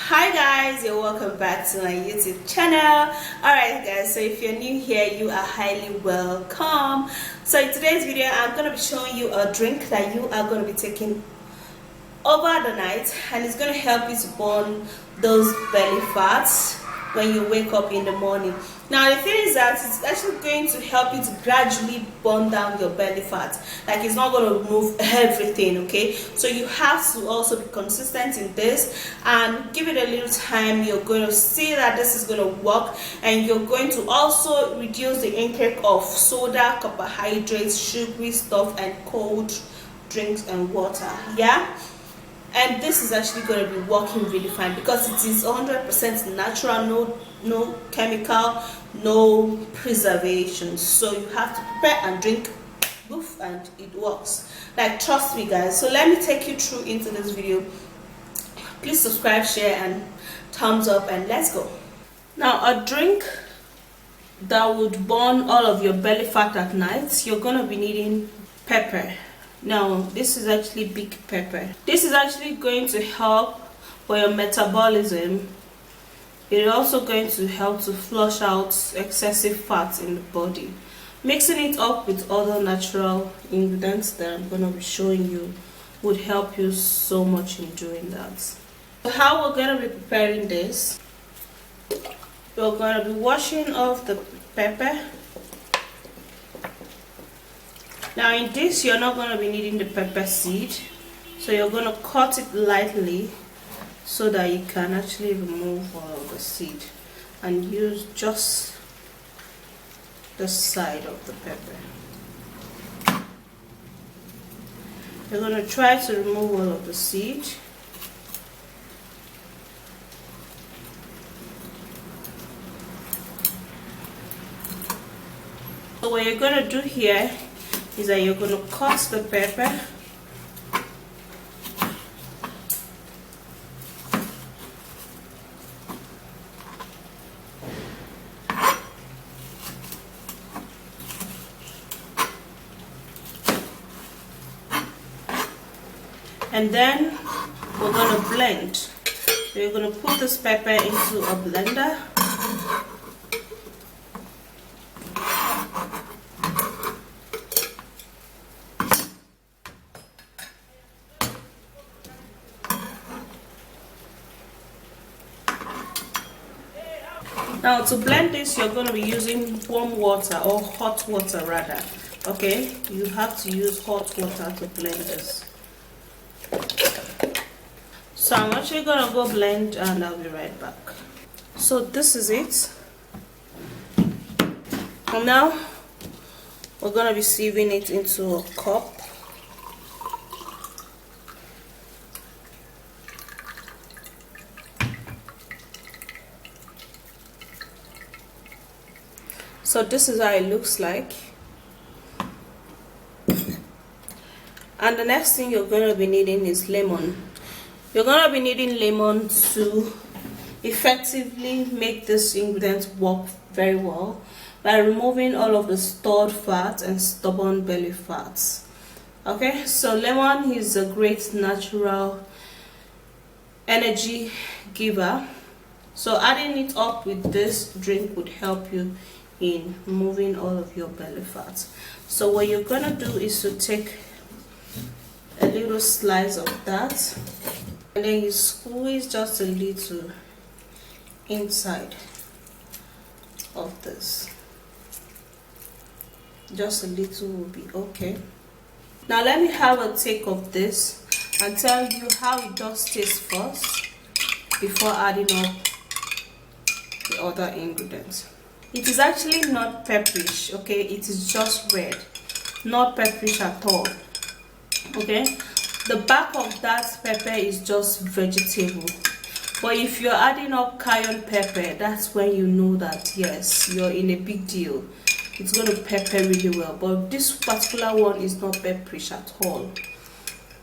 Hi guys, you're welcome back to my YouTube channel. Alright guys, so if you're new here, you are highly welcome. So in today's video, I'm going to be showing you a drink that you are going to be taking over the night, and it's going to help you to burn those belly fats when you wake up in the morning. Now the thing is that it's actually going to help you to gradually burn down your belly fat. Like, it's not going to remove everything, okay? So you have to also be consistent in this and give it a little time. You're going to see that this is going to work, and you're going to also reduce the intake of soda, carbohydrates, sugary stuff, and cold drinks and water. Yeah, and this is actually going to be working really fine because it is 100% natural, no chemical, no preservation. So you have to prepare and drink, boof, and it works. Like, trust me guys. So let me take you through into this video. Please subscribe, share, and thumbs up, and let's go. Now, a drink that would burn all of your belly fat at night, you're going to be needing pepper. Now, this is actually big pepper. This is actually going to help for your metabolism. It's also going to help to flush out excessive fat in the body. Mixing it up with other natural ingredients that I'm going to be showing you would help you so much in doing that. So how we're going to be preparing this, we're going to be washing off the pepper. Now in this, you're not going to be needing the pepper seed, so you're going to cut it lightly so that you can actually remove all of the seed and use just the side of the pepper. You're going to try to remove all of the seed. So what you're going to do here is that you're going to cut the pepper and then we're going to blend. So you're going to put this pepper into a blender. Now to blend this, you're going to be using warm water, or hot water rather. Okay, you have to use hot water to blend this. So I'm actually going to go blend, and I'll be right back. So this is it. And now we're going to be sieving it into a cup. So this is how it looks like. And the next thing you're going to be needing is lemon. You're going to be needing lemon to effectively make this ingredient work very well by removing all of the stored fat and stubborn belly fats. Okay, so lemon is a great natural energy giver. So adding it up with this drink would help you in removing all of your belly fat. So what you're gonna do is to take a little slice of that, and then you squeeze just a little inside of this. Just a little will be okay. Now let me have a take of this and tell you how it does taste first before adding up the other ingredients. It is actually not pepperish, okay? It is just red, not pepperish at all, okay? The back of that pepper is just vegetable. But if you're adding up cayenne pepper, that's when you know that yes, you're in a big deal. It's going to pepper really well. But this particular one is not pepperish at all.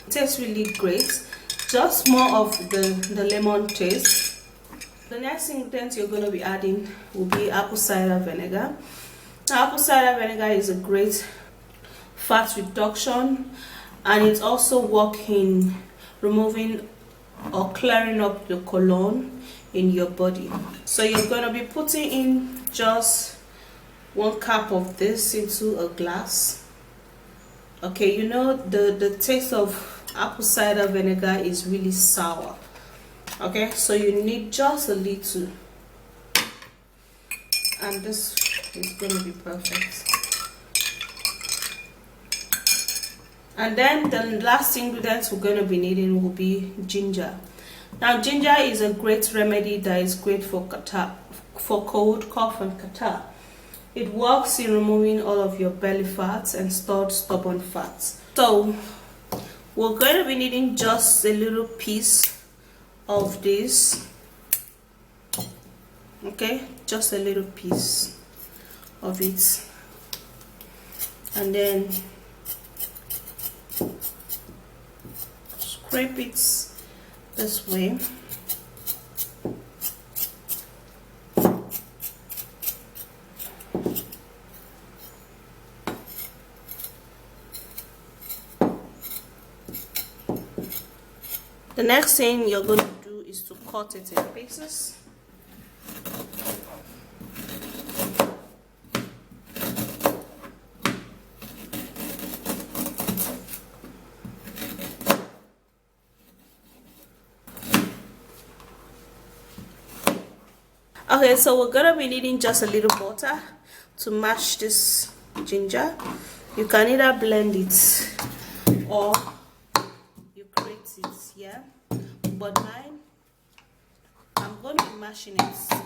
It tastes really great. Just more of the lemon taste. The next ingredient you're going to be adding will be apple cider vinegar. Now, apple cider vinegar is a great fat reduction, and it's also working removing or clearing up the colon in your body. So you're going to be putting in just 1 cup of this into a glass. Okay, you know the taste of apple cider vinegar is really sour. Okay, so you need just a little, and this is going to be perfect. And then the last ingredients we're going to be needing will be ginger. Now ginger is a great remedy that is great for catarrh, for cold, cough and catarrh. It works in removing all of your belly fats and stored stubborn fats. So we're going to be needing just a little piece of this. Okay, just a little piece of it, and then scrape it this way. The next thing you're going to do is to cut it in pieces. Okay, so we're gonna be needing just a little butter to mash this ginger. You can either blend it or you grate it, yeah, but mine, I'm going to be mashing it.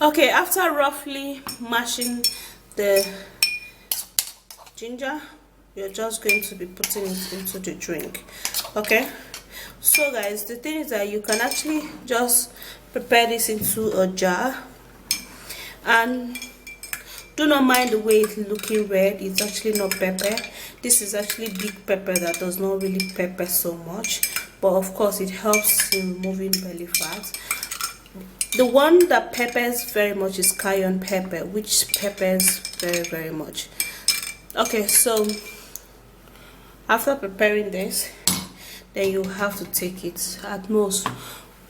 Okay, after roughly mashing the ginger, you're just going to be putting it into the drink. Okay, so guys, the thing is that you can actually just prepare this into a jar, and do not mind the way it's looking red. It's actually not pepper. This is actually big pepper that does not really pepper so much, but of course it helps in removing belly fat. The one that peppers very much is cayenne pepper, which peppers very much. Okay, so after preparing this, then you have to take it at most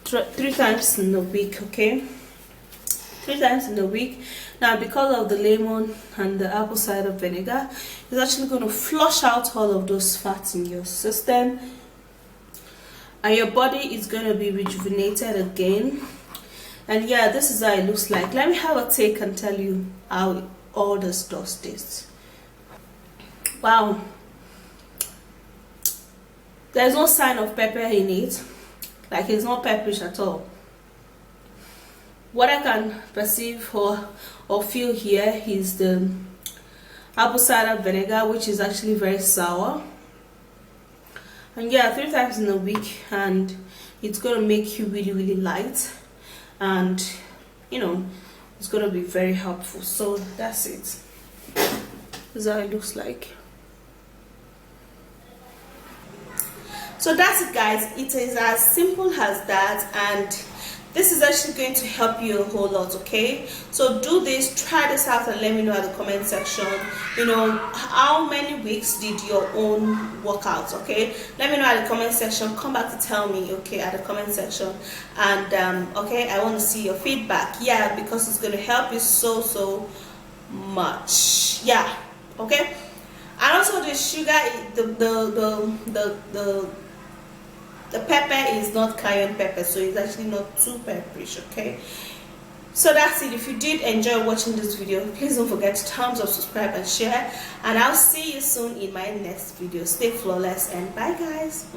3 times in a week. Okay, 3 times in a week. Now, because of the lemon and the apple cider vinegar, it's actually going to flush out all of those fats in your system, and your body is going to be rejuvenated again. And yeah, this is how it looks like. Let me have a take and tell you how all this does taste. Wow, there's no sign of pepper in it. Like, it's not pepperish at all. What I can perceive or feel here is the apple cider vinegar, which is actually very sour. And yeah, 3 times in a week, and it's gonna make you really light, and you know, it's gonna be very helpful. So that's it. This is how it looks like. So that's it, guys. It is as simple as that, and this is actually going to help you a whole lot. Okay, so do this, try this out, and let me know at the comment section, you know, how many weeks did your own workout. Okay, let me know at the comment section. Come back to tell me, okay, at the comment section. And okay, I want to see your feedback. Yeah, because it's going to help you so much. Yeah, okay. And also the sugar, the pepper is not cayenne pepper, so it's actually not too pepperish. Okay, so that's it. If you did enjoy watching this video, please don't forget to thumbs up, subscribe and share, and I'll see you soon in my next video. Stay flawless and bye, guys.